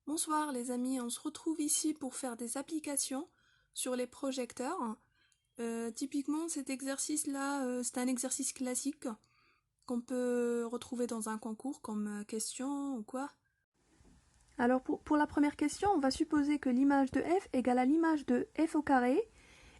Bonsoir les amis, on se retrouve ici pour faire des applications sur les projecteurs. Typiquement cet exercice-là, c'est un exercice classique qu'on peut retrouver dans un concours comme question ou quoi. Alors pour la première question, on va supposer que l'image de f égale à l'image de f au carré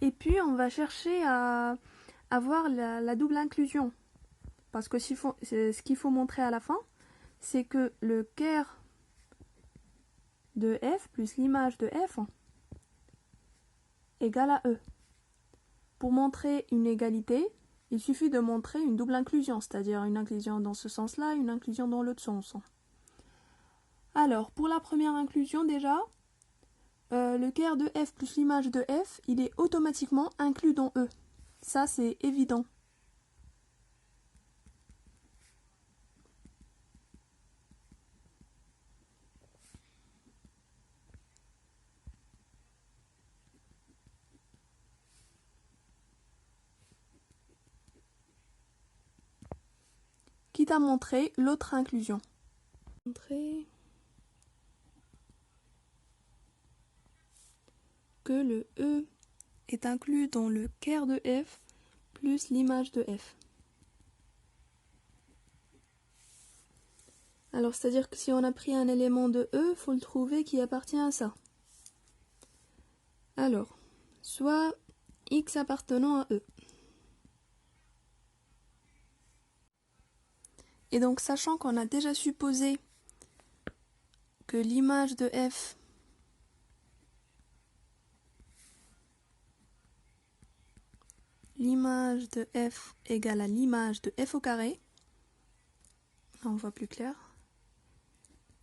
et puis on va chercher à avoir la double inclusion. Parce que ce qu'il faut montrer à la fin, c'est que le quart de f plus l'image de f égale à e. Pour montrer une égalité, il suffit de montrer une double inclusion, c'est-à-dire une inclusion dans ce sens-là, une inclusion dans l'autre sens. Alors, pour la première inclusion déjà, le quart de f plus l'image de f, il est automatiquement inclus dans e. Ça, c'est évident. Quitte à montrer l'autre inclusion. Montrer que le e est inclus dans le quart de f plus l'image de f. Alors, c'est-à-dire que si on a pris un élément de e, il faut le trouver qui appartient à ça. Alors, soit x appartenant à e. Et donc, sachant qu'on a déjà supposé que l'image de f égale à l'image de f au carré, là on voit plus clair.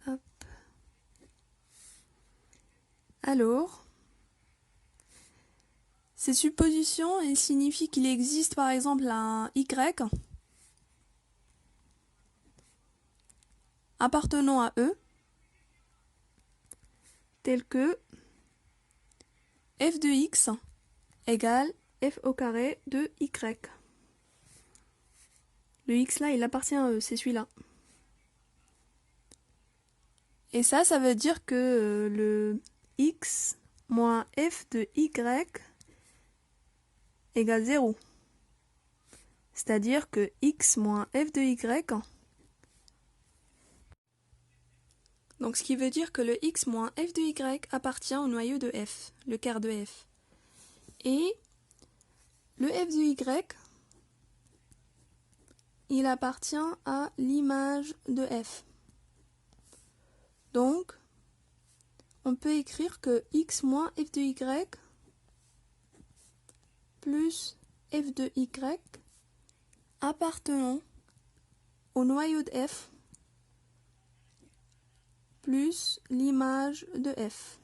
Hop. Alors, ces suppositions, elles signifient qu'il existe par exemple un y appartenant à e, tel que f de x égale f au carré de y. Le x là, il appartient à e, c'est celui-là. Et ça veut dire que le x moins f de y égale 0. C'est-à-dire que x moins f de y, donc ce qui veut dire que le x moins f de y appartient au noyau de f, le quart de f. Et le f de y, il appartient à l'image de f. Donc, on peut écrire que x moins f de y plus f de y appartenant au noyau de f plus l'image de f.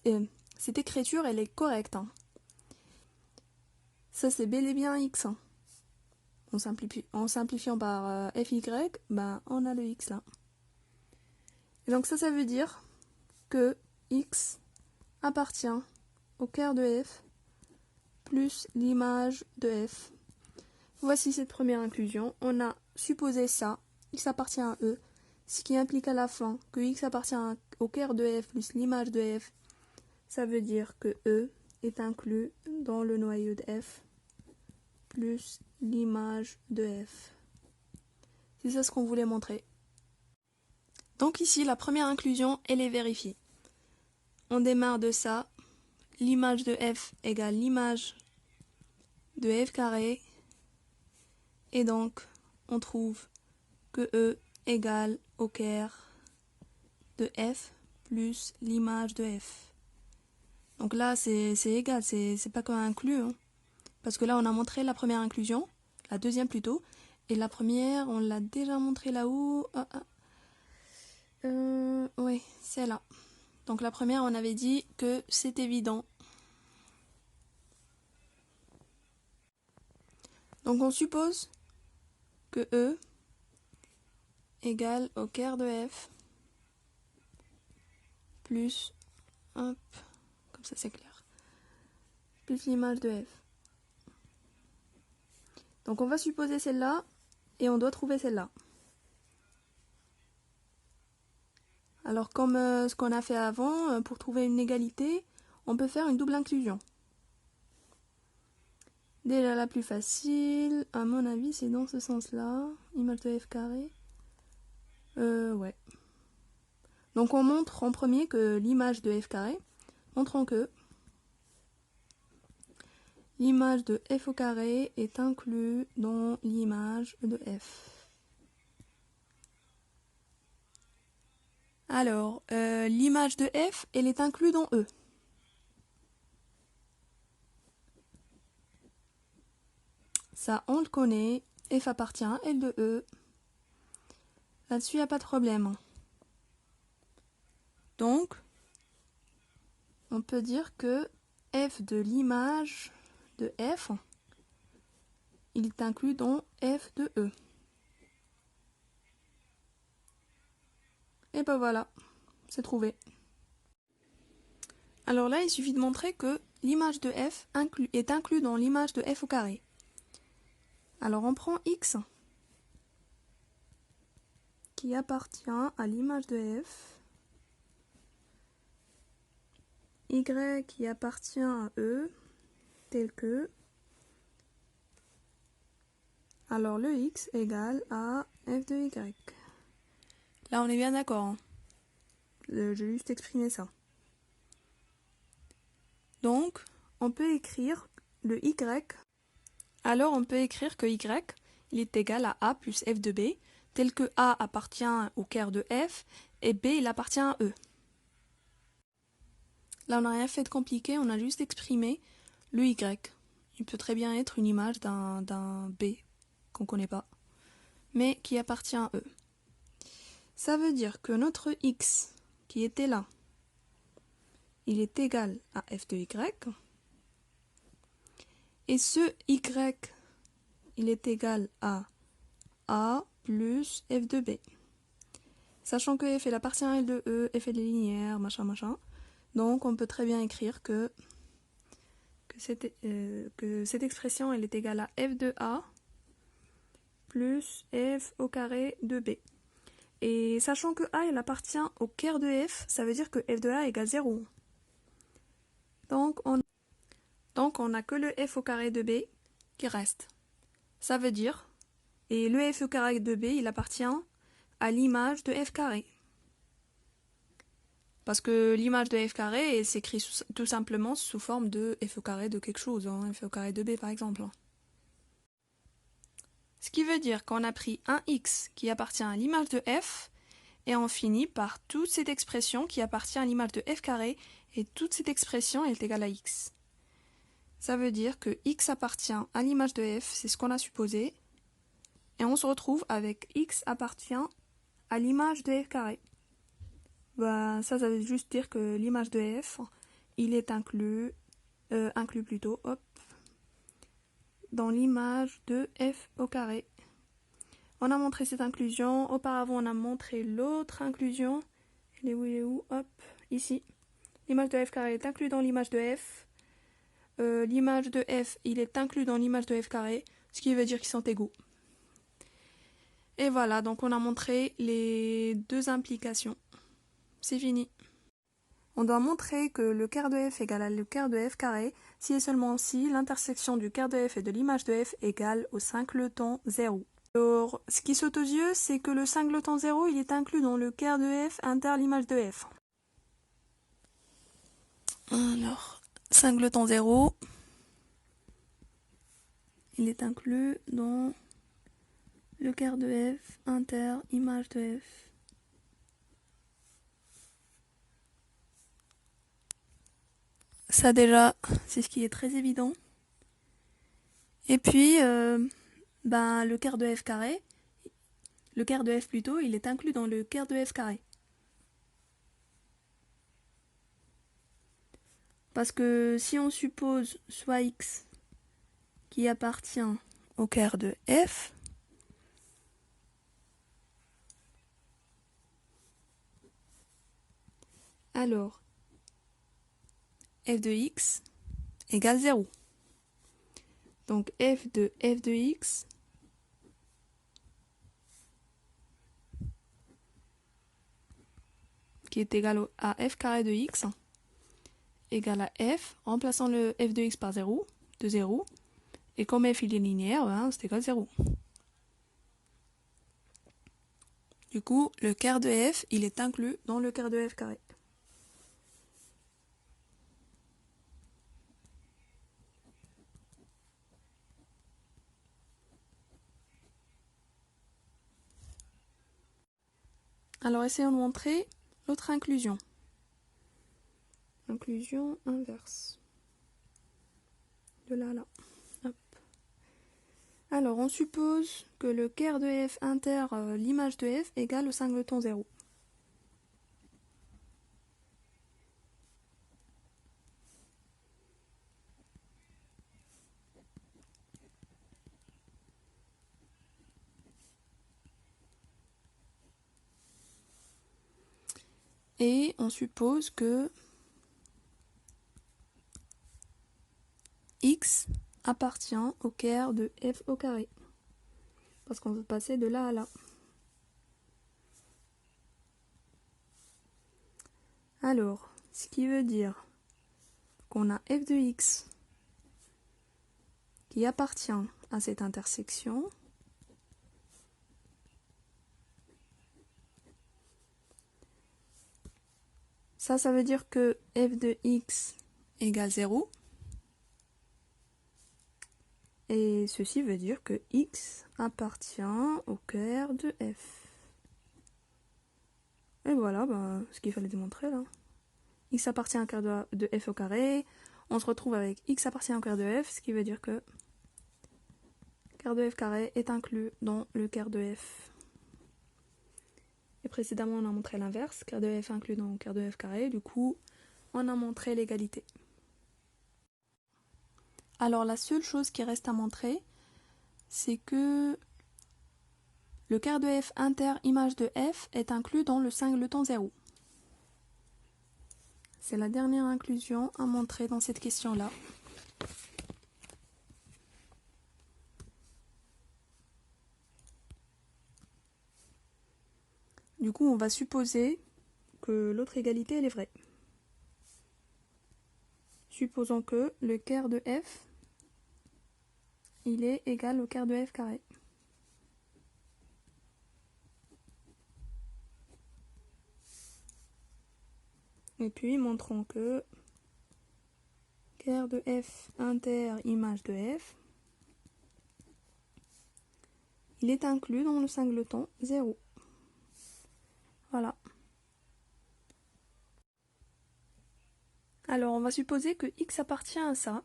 Et cette écriture, elle est correcte. Ça, c'est bel et bien x. En simplifiant par fy, ben, on a le x là. Et donc ça veut dire que x appartient au quart de f plus l'image de f. Voici cette première inclusion. On a supposé ça, x appartient à e, ce qui implique à la fin que x appartient au quart de f plus l'image de f. Ça veut dire que e est inclus dans le noyau de f plus l'image de f. C'est ça ce qu'on voulait montrer. Donc ici, la première inclusion, elle est vérifiée. On démarre de ça. L'image de f égale l'image de f carré. Et donc, on trouve que e égale au quart de f plus l'image de f. Donc là, c'est égal, c'est pas qu'un inclus. Hein. Parce que là, on a montré la première inclusion, la deuxième plutôt. Et la première, on l'a déjà montré là-haut. Oui, c'est là. Donc la première, on avait dit que c'est évident. Donc on suppose que E égale au quart de F plus, hop, comme ça c'est clair, plus l'image de F. Donc on va supposer celle-là et on doit trouver celle-là. Alors comme ce qu'on a fait avant, pour trouver une égalité, on peut faire une double inclusion. Déjà la plus facile, à mon avis, c'est dans ce sens-là. Image de f carré. Ouais. Donc on montre en premier que l'image de f carré, montrons que l'image de f au carré est inclue dans l'image de f. Alors, l'image de f, elle est inclue dans E. Ça, on le connaît. F appartient à L de E. Là-dessus, il n'y a pas de problème. Donc, on peut dire que f de l'image de f, il est inclus dans f de E. Et ben voilà, c'est trouvé. Alors là, il suffit de montrer que l'image de f est inclue dans l'image de f au carré. Alors on prend x, qui appartient à l'image de f, y qui appartient à E, tel que, alors le x égale à f de y. Là on est bien d'accord, hein. J'ai juste exprimé ça. Donc on peut écrire le y, alors on peut écrire que y il est égal à a plus f de b, tel que a appartient au caire de f et b il appartient à E. Là, on n'a rien fait de compliqué, on a juste exprimé le y. Il peut très bien être une image d'un b qu'on ne connaît pas, mais qui appartient à E. Ça veut dire que notre x, qui était là, il est égal à f de y, et ce y, il est égal à a plus f de b. Sachant que f, il appartient à L de E, f est linéaire, machin, machin. Donc, on peut très bien écrire que cette expression elle est égale à f de a plus f au carré de b. Et sachant que a elle appartient au caire de f, ça veut dire que f de a égale 0. Donc on n'a que le f au carré de b qui reste. Ça veut dire, et le f au carré de b il appartient à l'image de f carré. Parce que l'image de f carré s'écrit tout simplement sous forme de f au carré de quelque chose, hein, f au carré de b par exemple. Ce qui veut dire qu'on a pris un x qui appartient à l'image de f, et on finit par toute cette expression qui appartient à l'image de f carré, et toute cette expression est égale à x. Ça veut dire que x appartient à l'image de f, c'est ce qu'on a supposé, et on se retrouve avec x appartient à l'image de f carré. Bah, ça veut juste dire que l'image de f, il est inclus plutôt, hop, dans l'image de f au carré. On a montré cette inclusion, auparavant on a montré l'autre inclusion. Il est où, hop, ici. L'image de f carré est inclue dans l'image de f. L'image de f, il est inclus dans l'image de f carré, ce qui veut dire qu'ils sont égaux. Et voilà, donc on a montré les deux implications. C'est fini. On doit montrer que le caire de f égale à le caire de f carré si et seulement si l'intersection du caire de f et de l'image de f égale au singleton 0. Alors, ce qui saute aux yeux, c'est que le singleton 0, il est inclus dans le caire de f inter l'image de f. Alors, singleton 0, il est inclus dans le caire de f inter image de f. Ça déjà, c'est ce qui est très évident. Et puis, le caire de f carré, le caire de f plutôt, il est inclus dans le caire de f carré. Parce que si on suppose soit x qui appartient au caire de f, alors f de x égale 0. Donc f de x qui est égal à f carré de x égale à f, remplaçant le f de x par 0, de 0, et comme f il est linéaire, ben, c'est égal à 0. Du coup, le quart de f, il est inclus dans le quart de f carré. Alors, essayons de montrer l'autre inclusion. Inclusion inverse. De là à là. Hop. Alors, on suppose que le quart de f inter l'image de f égale au singleton 0. Et on suppose que x appartient au quart de f au carré. Parce qu'on veut passer de là à là. Alors, ce qui veut dire qu'on a f de x qui appartient à cette intersection. Ça veut dire que f de x égale 0. Et ceci veut dire que x appartient au quart de f. Et voilà ben, ce qu'il fallait démontrer là. X appartient au quart de f au carré. On se retrouve avec x appartient au quart de f, ce qui veut dire que quart de f carré est inclus dans le quart de f. Et précédemment, on a montré l'inverse, quart de f inclus dans le quart de f carré. Du coup, on a montré l'égalité. Alors, la seule chose qui reste à montrer, c'est que le quart de f inter image de f est inclus dans le singleton 0. C'est la dernière inclusion à montrer dans cette question-là. Du coup, on va supposer que l'autre égalité, elle est vraie. Supposons que le quart de f, il est égal au quart de f carré. Et puis, montrons que quart de f inter image de f, il est inclus dans le singleton 0. Voilà. Alors, on va supposer que x appartient à ça.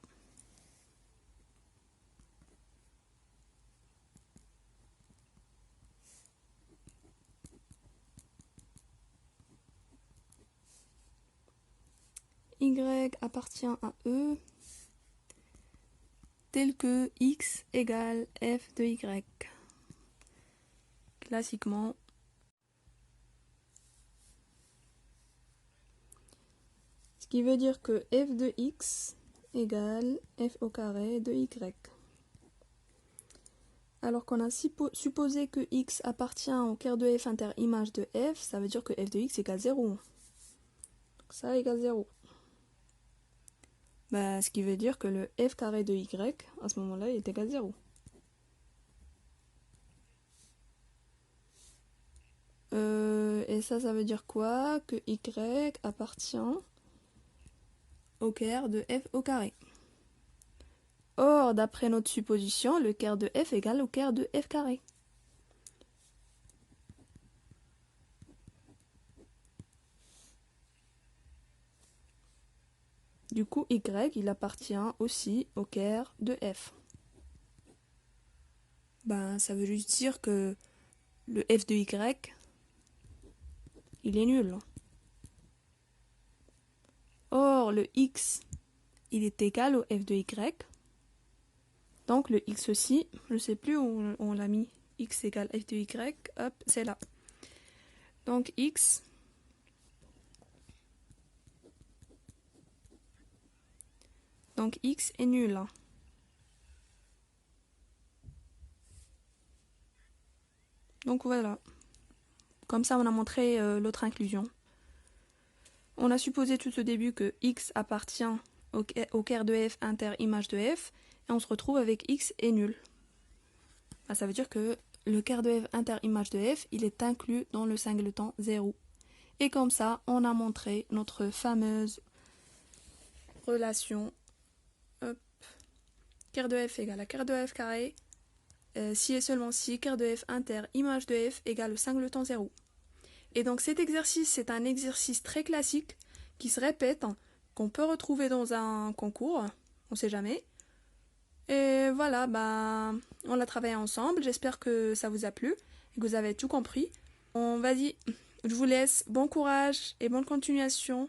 Y appartient à E, tel que x égale f de y. Classiquement, ce qui veut dire que f de x égale f au carré de y. Alors qu'on a supposé que x appartient au quart de f inter image de f, ça veut dire que f de x égale 0. Donc ça égale 0. Bah, ce qui veut dire que le f carré de y, à ce moment-là, il est égal à 0. Et ça veut dire quoi? Que y appartient au quart de f au carré. Or, d'après notre supposition, le quart de f égale au quart de f carré. Du coup, y, il appartient aussi au quart de f. Ben, ça veut juste dire que le f de y, il est nul. Or, le x, il est égal au f de y. Donc, le x aussi, je ne sais plus où on l'a mis. X égale f de y, hop, c'est là. Donc, x est nul. Donc, voilà. Comme ça, on a montré l'autre inclusion. On a supposé tout au début que x appartient au quart de f inter image de f, et on se retrouve avec x est nul. Ah, ça veut dire que le quart de f inter image de f, il est inclus dans le singleton 0. Et comme ça, on a montré notre fameuse relation quart de f égale à quart de f carré, si et seulement si quart de f inter image de f égale le singleton 0. Et donc cet exercice, c'est un exercice très classique qui se répète, qu'on peut retrouver dans un concours, on sait jamais. Et voilà, on l'a travaillé ensemble, j'espère que ça vous a plu et que vous avez tout compris. Vas-y, je vous laisse, bon courage et bonne continuation.